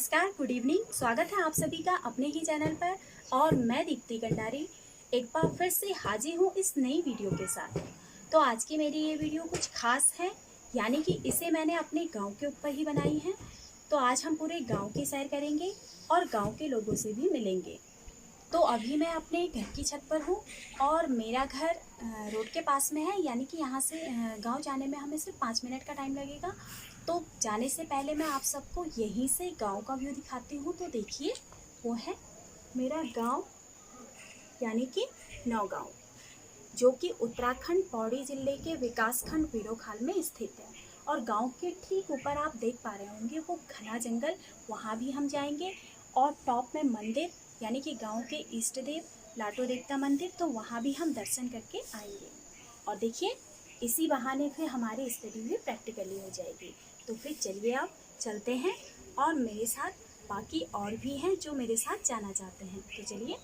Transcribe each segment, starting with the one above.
नमस्कार, good evening. स्वागत है आप सभी का अपने ही चैनल पर। और मैं दीप्ति कंडारी एक बार फिर से हाजिर हूँ इस नई वीडियो के साथ। तो आज की मेरी ये वीडियो कुछ खास है, यानी कि इसे मैंने अपने गांव के ऊपर ही बनाई है। तो आज हम पूरे गांव की सैर करेंगे और गांव के लोगों से भी मिलेंगे। तो अभी मैं अपने घर की छत पर हूँ और मेरा घर रोड के पास में है, यानी कि यहाँ से गांव जाने में हमें सिर्फ 5 मिनट का टाइम लगेगा। तो जाने से पहले मैं आप सबको यहीं से गांव का व्यू दिखाती हूँ। तो देखिए, वो है मेरा गांव, यानी कि नौगांव, जो कि उत्तराखंड पौड़ी जिले के विकासखंड पीरोखाल में स्थित है। और गांव के ठीक ऊपर आप देख पा रहे होंगे वो घना जंगल, वहाँ भी हम जाएंगे। और टॉप में मंदिर, यानी कि गांव के इष्ट देव लाटो देवता मंदिर, तो वहाँ भी हम दर्शन करके आएंगे। और देखिए, इसी बहाने फिर हमारी स्टडी भी प्रैक्टिकली हो जाएगी। तो फिर चलिए आप चलते हैं, और मेरे साथ बाकी और भी हैं जो मेरे साथ जाना चाहते हैं। तो चलिए।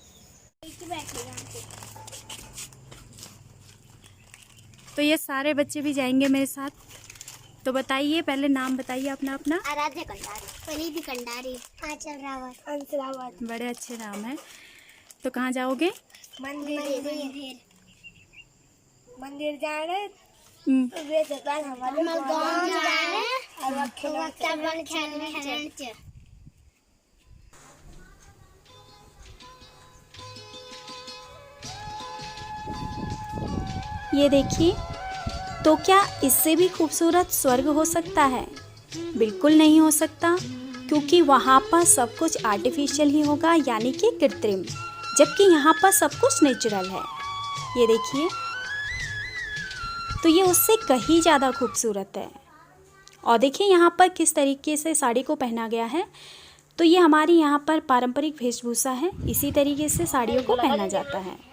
तो ये सारे बच्चे भी जाएंगे मेरे साथ। तो बताइए, पहले नाम बताइए अपना अपना। आराध्या कंडारी, फरीदी कंडारी, आंचल रावत, अंश रावत। बड़े अच्छे नाम हैं। तो कहाँ जाओगे? मंदिर मंदिर जा रहे हैं। हमारे गांव जा रहे हैं और खेलने। ये देखिए, तो क्या इससे भी खूबसूरत स्वर्ग हो सकता है? बिल्कुल नहीं हो सकता, क्योंकि वहाँ पर सब कुछ आर्टिफिशियल ही होगा, यानी कि कृत्रिम, जबकि यहाँ पर सब कुछ नेचुरल है। ये देखिए, तो ये उससे कहीं ज़्यादा खूबसूरत है। और देखिए यहाँ पर किस तरीके से साड़ी को पहना गया है। तो ये हमारी यहाँ पर पारंपरिक वेशभूषा है, इसी तरीके से साड़ियों को पहना जाता है।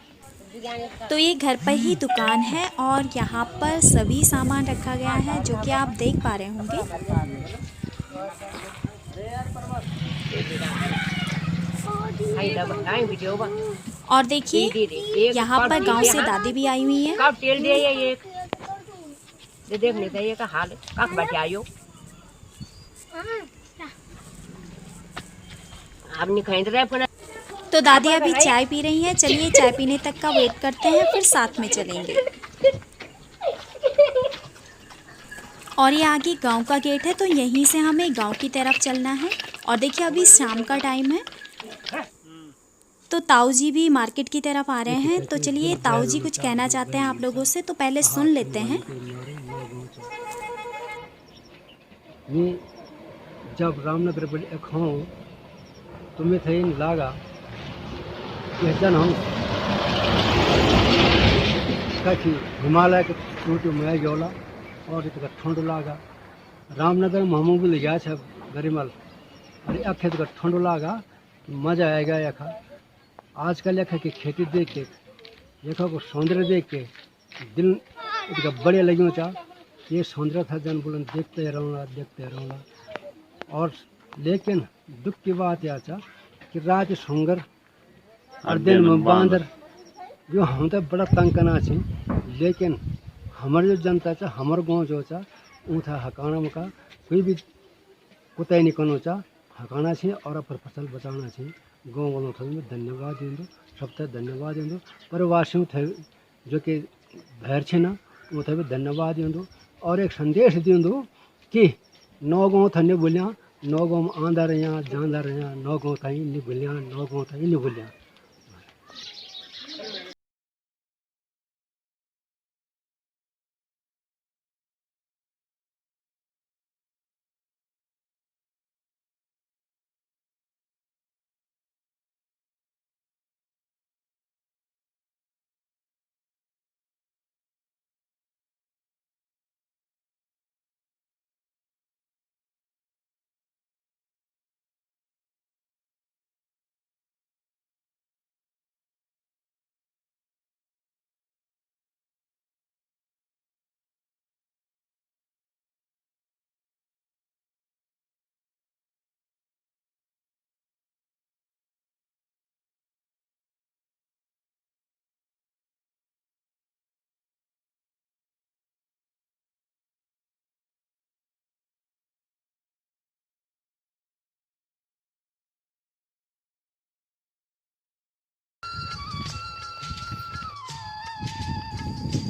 तो ये घर पर ही दुकान है और यहाँ पर सभी सामान रखा गया है, जो कि आप देख पा रहे होंगे। और देखिए, यहाँ पर गांव से दादी भी आई हुई है। तो दादी अभी चाय पी रही हैं। चलिए चाय पीने तक का वेट करते हैं, फिर साथ में चलेंगे। और ये आगे गांव का गेट है, तो यहीं से हमें गांव की तरफ चलना है। और देखिए, अभी शाम का टाइम है, तो ताऊ जी भी मार्केट की तरफ आ रहे हैं। तो चलिए, ताऊ जी कुछ कहना चाहते हैं आप लोगों से, तो पहले सुन लेते हैं। ये जब रामनगर पर अखाओ तुम्हें थे लागा यह जन हम कथी हिमालय के टूट मैं जोला और इतना ठंड लागा रामनगर में हम भी ले गया छे गरिमल अरे अखे तो ठंड लागा मजा आएगा यखा आजकल यखा की खेती देख के यखा को सौंदर्य देख के दिल इतना बड़े लगे चा ये सौंदर्य था जन बोलन देखते रहूँगा। और लेकिन दुख की बात यह था कि रात सोंगर और दिन में बांदर जो हम तो बड़ा तंग करना छी, लेकिन हमारे जो जनता चा हमारे गाँव जो चा वो था हकाना में का कोई भी कुत्ता नहीं करना चा हकाना छी और अपन फसल बचाना छी। गाँव वालों थे मैं धन्यवाद दूँ, सबसे धन्यवाद दूँ। परिवासियों थे जो कि भैर छे ना वो थे भी धन्यवाद दूँ। और एक संदेश दूँ कि नौ गाँव था नहीं बोलिया, नौ गाँव में आंदा रहा जांदा रहा, नौ गाँव था नहीं बोलिया, नौ गाँव था नहीं बोलिया।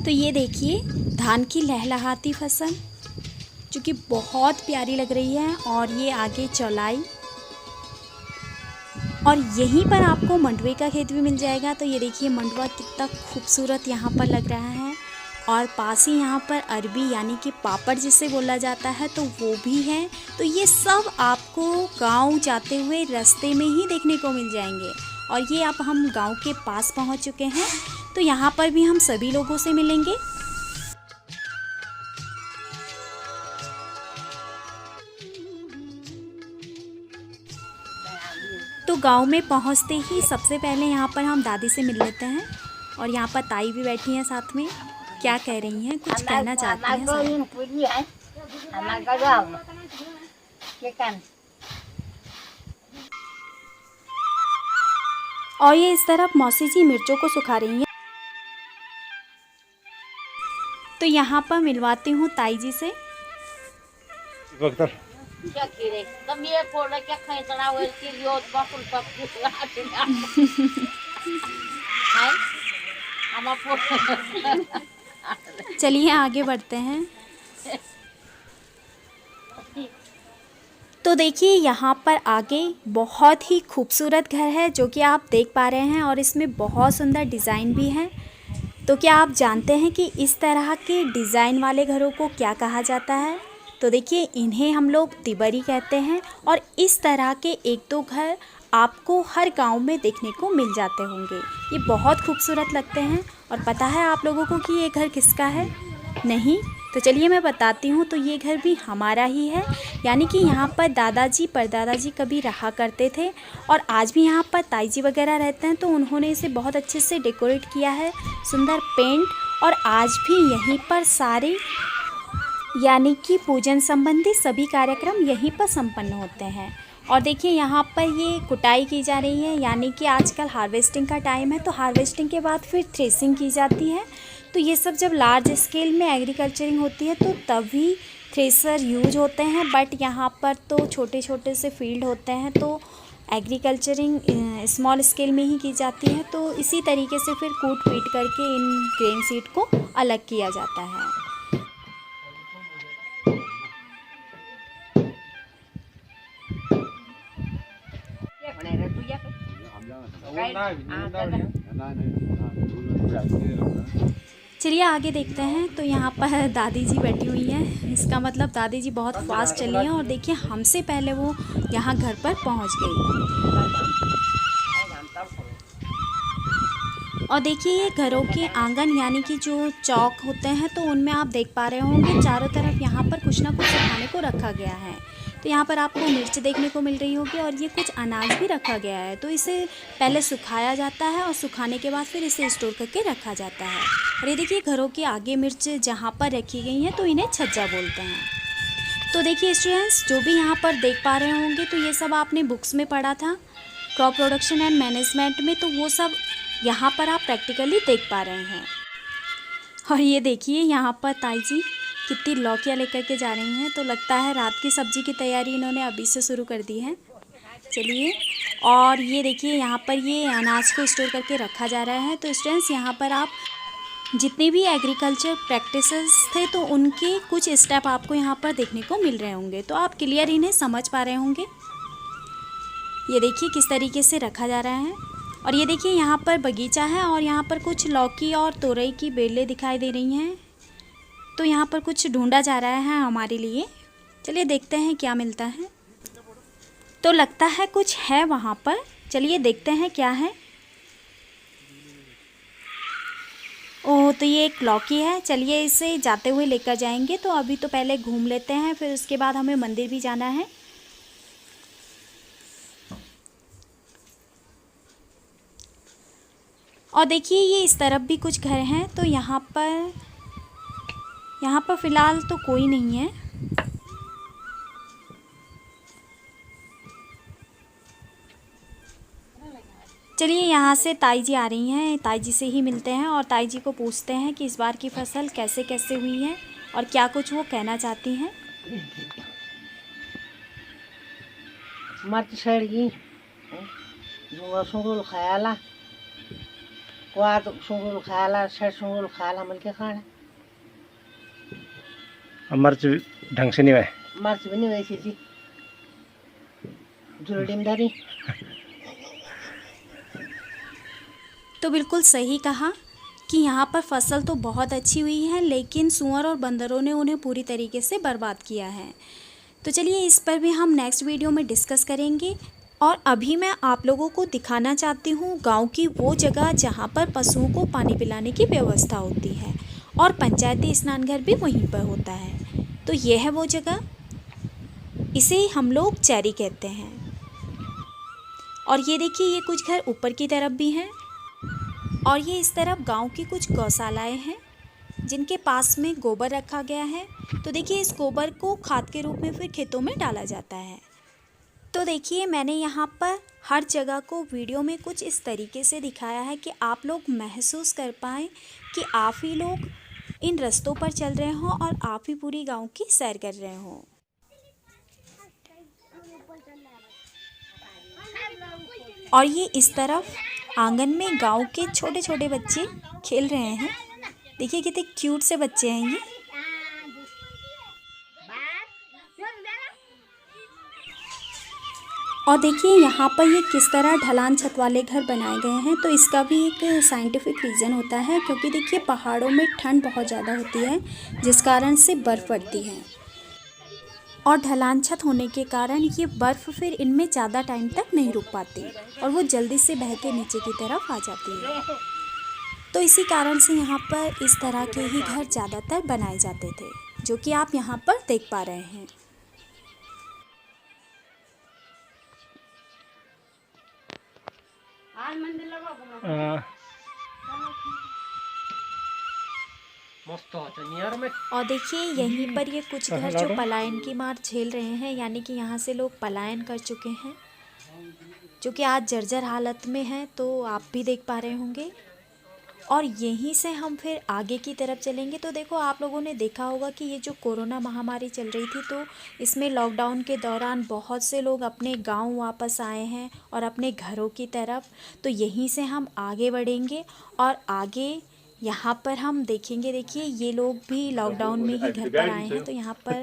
तो ये देखिए धान की लहलहाती फसल जो कि बहुत प्यारी लग रही है। और ये आगे चौलाई, और यहीं पर आपको मंडुवे का खेत भी मिल जाएगा। तो ये देखिए मंडुवा कितना खूबसूरत यहाँ पर लग रहा है। और पास ही यहाँ पर अरबी यानी कि पापड़ जिसे बोला जाता है तो वो भी है। तो ये सब आपको गांव जाते हुए रास्ते में ही देखने को मिल जाएंगे। और ये अब हम गांव के पास पहुँच चुके हैं, तो यहाँ पर भी हम सभी लोगों से मिलेंगे। तो गांव में पहुंचते ही सबसे पहले यहाँ पर हम दादी से मिल लेते हैं। और यहाँ पर ताई भी बैठी हैं साथ में। क्या कह रही हैं, कुछ कहना चाहती हैं शायद। और ये इस तरफ मौसी जी मिर्चों को सुखा रही हैं। तो यहाँ पर मिलवाती हूँ ताई जी से। चलिए आगे बढ़ते हैं। तो देखिए यहाँ पर आगे बहुत ही खूबसूरत घर है जो कि आप देख पा रहे हैं, और इसमें बहुत सुंदर डिज़ाइन भी है। तो क्या आप जानते हैं कि इस तरह के डिज़ाइन वाले घरों को क्या कहा जाता है? तो देखिए इन्हें हम लोग तिबरी कहते हैं। और इस तरह के एक दो घर आपको हर गांव में देखने को मिल जाते होंगे। ये बहुत खूबसूरत लगते हैं। और पता है आप लोगों को कि ये घर किसका है? नहीं? तो चलिए मैं बताती हूँ। तो ये घर भी हमारा ही है, यानी कि यहाँ पर दादाजी परदादा जी कभी रहा करते थे। और आज भी यहाँ पर ताई जी वगैरह रहते हैं, तो उन्होंने इसे बहुत अच्छे से डेकोरेट किया है, सुंदर पेंट। और आज भी यहीं पर सारे यानी कि पूजन संबंधी सभी कार्यक्रम यहीं पर संपन्न होते हैं। और देखिए यहाँ पर ये कुटाई की जा रही है, यानी कि आजकल हार्वेस्टिंग का टाइम है, तो हार्वेस्टिंग के बाद फिर थ्रेसिंग की जाती है। तो ये सब जब लार्ज स्केल में एग्रीकल्चरिंग होती है तो तभी थ्रेसर यूज होते हैं। बट यहाँ पर तो छोटे छोटे से फील्ड होते हैं, तो एग्रीकल्चरिंग स्मॉल स्केल में ही की जाती है। तो इसी तरीके से फिर कूट पीट करके इन ग्रेन सीड को अलग किया जाता है। चलिए आगे देखते हैं। तो यहाँ पर दादी जी बैठी हुई हैं, इसका मतलब दादी जी बहुत फास्ट चली हैं। और देखिए हमसे पहले वो यहाँ घर पर पहुँच गई। और देखिए ये घरों के आंगन यानी कि जो चौक होते हैं, तो उनमें आप देख पा रहे होंगे चारों तरफ यहाँ पर कुछ ना कुछ खाने को रखा गया है। तो यहाँ पर आपको मिर्च देखने को मिल रही होगी, और ये कुछ अनाज भी रखा गया है। तो इसे पहले सुखाया जाता है, और सुखाने के बाद फिर इसे स्टोर करके रखा जाता है। और ये देखिए घरों के आगे मिर्च जहाँ पर रखी गई हैं, तो इन्हें छज्जा बोलते हैं। तो देखिए स्टूडेंट्स, जो भी यहाँ पर देख पा रहे होंगे, तो ये सब आपने बुक्स में पढ़ा था क्रॉप प्रोडक्शन एंड मैनेजमेंट में, तो वो सब यहाँ पर आप प्रैक्टिकली देख पा रहे हैं। और ये देखिए यहाँ पर ताई जी कितनी लौकियाँ लेकर के जा रही हैं। तो लगता है रात की सब्ज़ी की तैयारी इन्होंने अभी से शुरू कर दी है। चलिए, और ये देखिए यहाँ पर ये अनाज को स्टोर करके रखा जा रहा है। तो स्टूडेंट्स यहाँ पर आप जितने भी एग्रीकल्चर प्रैक्टिसेस थे, तो उनके कुछ स्टेप आपको यहाँ पर देखने को मिल रहे होंगे। तो आप क्लियर इन्हें समझ पा रहे होंगे। ये देखिए किस तरीके से रखा जा रहा है। और ये देखिए यहाँ पर बगीचा है, और यहाँ पर कुछ लौकी और तोरई की बेलें दिखाई दे रही हैं। तो यहाँ पर कुछ ढूंढा जा रहा है हमारे लिए। चलिए देखते हैं क्या मिलता है। तो लगता है कुछ है वहाँ पर, चलिए देखते हैं क्या है। ओह, तो ये एक लौकी है। चलिए इसे जाते हुए लेकर जाएंगे। तो अभी तो पहले घूम लेते हैं, फिर उसके बाद हमें मंदिर भी जाना है। और देखिए ये इस तरफ भी कुछ घर हैं। तो यहाँ पर फ़िलहाल तो कोई नहीं है। चलिए यहाँ से ताई जी आ रही हैं, ताई जी से ही मिलते हैं और ताई जी को पूछते हैं कि इस बार की फसल कैसे कैसे हुई है और क्या कुछ वो कहना चाहती हैं। मत सड़गी जो ख्याला क्वाद सुंगुल खाला सर सुंगुल खाला मन के खाना मर्च ढंग से नहीं है मर्च भी नहीं वैसी थी जुलडीमदारी। तो बिल्कुल सही कहा कि यहाँ पर फसल तो बहुत अच्छी हुई है, लेकिन सूअर और बंदरों ने उन्हें पूरी तरीके से बर्बाद किया है। तो चलिए इस पर भी हम नेक्स्ट वीडियो में डिस्कस करेंगे। और अभी मैं आप लोगों को दिखाना चाहती हूँ गांव की वो जगह जहाँ पर पशुओं को पानी पिलाने की व्यवस्था होती है और पंचायती स्नान घर भी वहीं पर होता है। तो ये है वो जगह, इसे हम लोग चैरी कहते हैं। और ये देखिए ये कुछ घर ऊपर की तरफ भी हैं और ये इस तरफ गांव की कुछ गौशालाएं हैं जिनके पास में गोबर रखा गया है। तो देखिए इस गोबर को खाद के रूप में फिर खेतों में डाला जाता है। तो देखिए मैंने यहाँ पर हर जगह को वीडियो में कुछ इस तरीके से दिखाया है कि आप लोग महसूस कर पाएँ कि आप ही लोग इन रास्तों पर चल रहे हों और आप ही पूरी गांव की सैर कर रहे हों। और ये इस तरफ आंगन में गांव के छोटे छोटे बच्चे खेल रहे हैं। देखिए कितने क्यूट से बच्चे हैं ये। और देखिए यहाँ पर ये किस तरह ढलान छत वाले घर बनाए गए हैं। तो इसका भी एक साइंटिफिक रीज़न होता है, क्योंकि देखिए पहाड़ों में ठंड बहुत ज़्यादा होती है जिस कारण से बर्फ़ पड़ती है और ढलान छत होने के कारण ये बर्फ़ फिर इनमें ज़्यादा टाइम तक नहीं रुक पाती और वो जल्दी से बह के नीचे की तरफ आ जाती है। तो इसी कारण से यहाँ पर इस तरह के ही घर ज़्यादातर बनाए जाते थे, जो कि आप यहाँ पर देख पा रहे हैं। और देखिए यहीं पर ये कुछ घर जो पलायन की मार झेल रहे हैं, यानी कि यहाँ से लोग पलायन कर चुके हैं, जो कि आज जर्जर हालत में है। तो आप भी देख पा रहे होंगे। और यहीं से हम फिर आगे की तरफ चलेंगे। तो देखो आप लोगों ने देखा होगा कि ये जो कोरोना महामारी चल रही थी, तो इसमें लॉकडाउन के दौरान बहुत से लोग अपने गांव वापस आए हैं और अपने घरों की तरफ। तो यहीं से हम आगे बढ़ेंगे और आगे यहाँ पर हम देखेंगे। देखिए ये लोग भी लॉकडाउन में ही घर पर आए हैं। तो यहाँ पर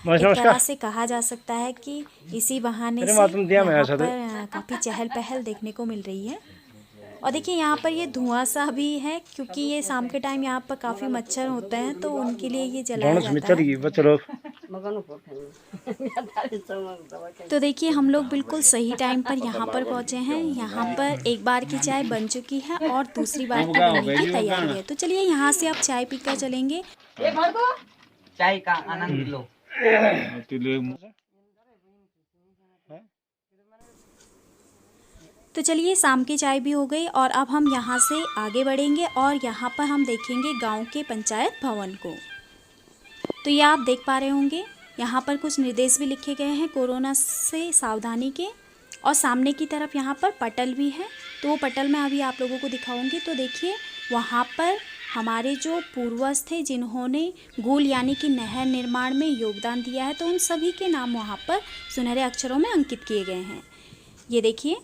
एक तरह से कहा जा सकता है कि इसी बहाने से यहाँ पर काफ़ी चहल पहल देखने को मिल रही है। और देखिए यहाँ पर ये धुआं सा भी है, क्योंकि ये शाम के टाइम यहाँ पर काफ़ी मच्छर होते हैं, तो उनके लिए ये जलाया जाता है। तो देखिए हम लोग बिल्कुल सही टाइम पर यहाँ पर पहुँचे हैं। यहाँ पर एक बार की चाय बन चुकी है और दूसरी बार की बनने की तैयारी है। तो चलिए यहाँ से आप चाय पीकर चलेंगे। चाय का आनंद लो। तो चलिए शाम की चाय भी हो गई और अब हम यहाँ से आगे बढ़ेंगे और यहाँ पर हम देखेंगे गांव के पंचायत भवन को। तो ये आप देख पा रहे होंगे, यहाँ पर कुछ निर्देश भी लिखे गए हैं कोरोना से सावधानी के। और सामने की तरफ यहाँ पर पटल भी है, तो वो पटल मैं अभी आप लोगों को दिखाऊंगी। तो देखिए वहाँ पर हमारे जो पूर्वज थे जिन्होंने गूल यानी कि नहर निर्माण में योगदान दिया है, तो उन सभी के नाम वहाँ पर सुनहरे अक्षरों में अंकित किए गए हैं। ये देखिए।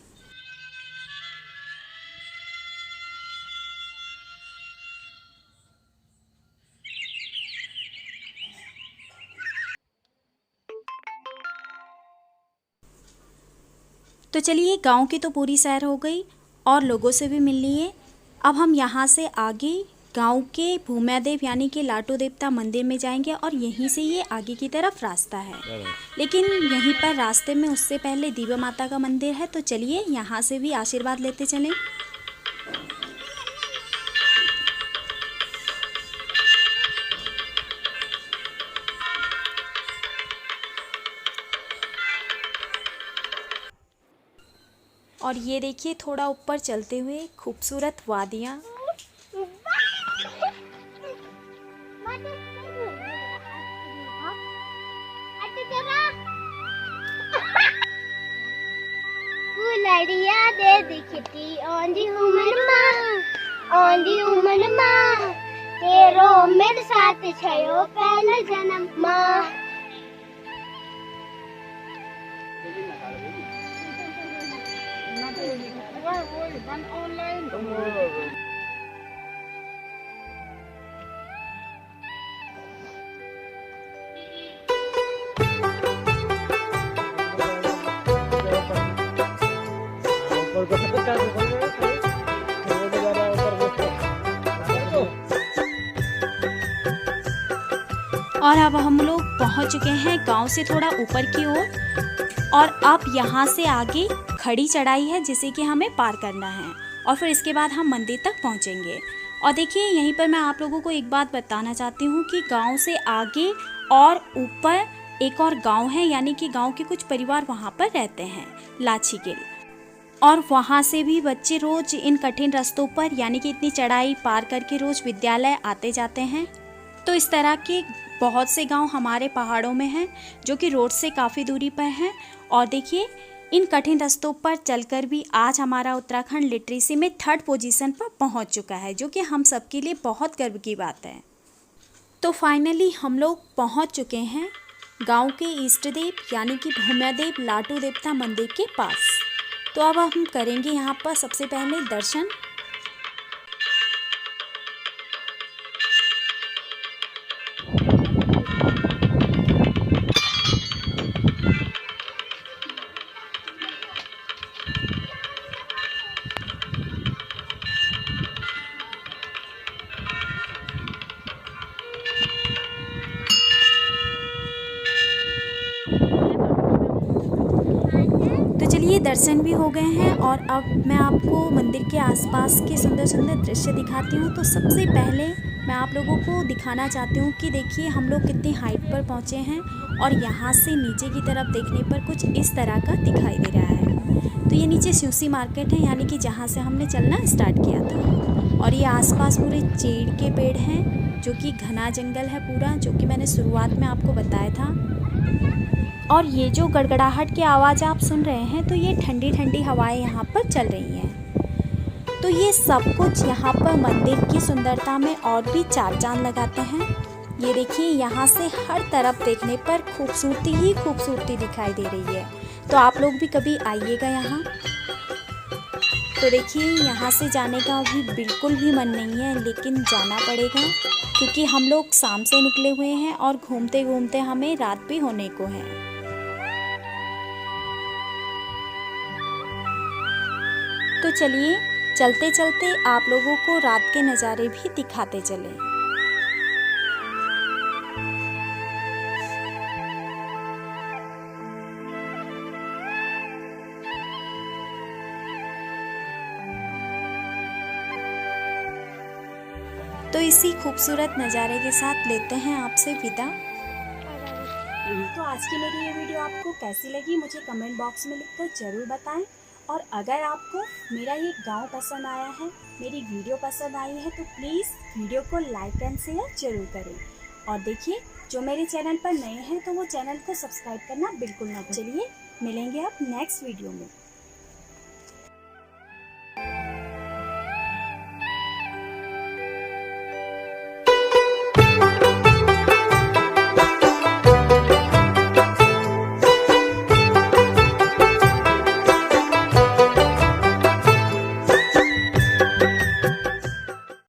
तो चलिए गांव की तो पूरी सैर हो गई और लोगों से भी मिल लिए। अब हम यहाँ से आगे गांव के भूम्यादेव यानी कि लाटू देवता मंदिर में जाएंगे और यहीं से ये आगे की तरफ रास्ता है। लेकिन यहीं पर रास्ते में उससे पहले दिव्य माता का मंदिर है। तो चलिए यहाँ से भी आशीर्वाद लेते चलें। और ये देखिए थोड़ा ऊपर चलते हुए खूबसूरत वादियाँ। लड़िया दे दिखती औंधी उमर माँ तेरो मेरे साथ छयो पहला जन्म माँ। और अब हम लोग पहुंच चुके हैं गांव से थोड़ा ऊपर की ओर और अब यहाँ से आगे खड़ी चढ़ाई है जिसे कि हमें पार करना है और फिर इसके बाद हम मंदिर तक पहुँचेंगे। और देखिए यहीं पर मैं आप लोगों को एक बात बताना चाहती हूँ कि गांव से आगे और ऊपर एक और गांव है, यानी कि गांव के कुछ परिवार वहाँ पर रहते हैं, लाछीगिल। और वहाँ से भी बच्चे रोज इन कठिन रास्तों पर यानी कि इतनी चढ़ाई पार करके रोज विद्यालय आते जाते हैं। तो इस तरह के बहुत से गांव हमारे पहाड़ों में हैं जो कि रोड से काफ़ी दूरी पर हैं। और देखिए इन कठिन रास्तों पर चलकर भी आज हमारा उत्तराखंड लिटरेसी में 3rd पोजीशन पर पहुंच चुका है, जो कि हम सबके लिए बहुत गर्व की बात है। तो फाइनली हम लोग पहुंच चुके हैं गांव के इष्ट देव यानी कि भूम्यादेव लाटू देवता मंदिर के पास। तो अब हम करेंगे यहाँ पर सबसे पहले दर्शन। तो चलिए दर्शन भी हो गए हैं और अब मैं आपको मंदिर के आसपास के सुंदर सुंदर दृश्य दिखाती हूँ। तो सबसे पहले मैं आप लोगों को दिखाना चाहती हूँ कि देखिए हम लोग कितनी हाइट पर पहुँचे हैं और यहाँ से नीचे की तरफ देखने पर कुछ इस तरह का दिखाई दे रहा है। तो ये नीचे स्यूसी मार्केट है, यानी कि जहाँ से हमने चलना स्टार्ट किया था। और ये आसपास पूरे चेड़ के पेड़ हैं जो कि घना जंगल है पूरा, जो कि मैंने शुरुआत में आपको बताया था। और ये जो गड़गड़ाहट की आवाज़ आप सुन रहे हैं तो ये ठंडी ठंडी हवाएं यहाँ पर चल रही हैं। तो ये सब कुछ यहाँ पर मंदिर की सुंदरता में और भी चार चांद लगाते हैं। ये देखिए यहाँ से हर तरफ देखने पर खूबसूरती ही खूबसूरती दिखाई दे रही है। तो आप लोग भी कभी आइएगा यहाँ। तो देखिए यहाँ से जाने का भी बिल्कुल भी मन नहीं है, लेकिन जाना पड़ेगा क्योंकि हम लोग शाम से निकले हुए हैं और घूमते घूमते हमें रात भी होने को है। तो चलिए चलते चलते आप लोगों को रात के नज़ारे भी दिखाते चले। तो इसी खूबसूरत नज़ारे के साथ लेते हैं आपसे विदा। तो आज की मेरी ये वीडियो आपको कैसी लगी मुझे कमेंट बॉक्स में लिखकर ज़रूर बताएं। और अगर आपको मेरा ये गांव पसंद आया है, मेरी वीडियो पसंद आई है, तो प्लीज़ वीडियो को लाइक एंड शेयर जरूर करें। और देखिए जो मेरे चैनल पर नए हैं तो वो चैनल को सब्सक्राइब करना बिल्कुल ना भूलिए। मिलेंगे अब नेक्स्ट वीडियो में।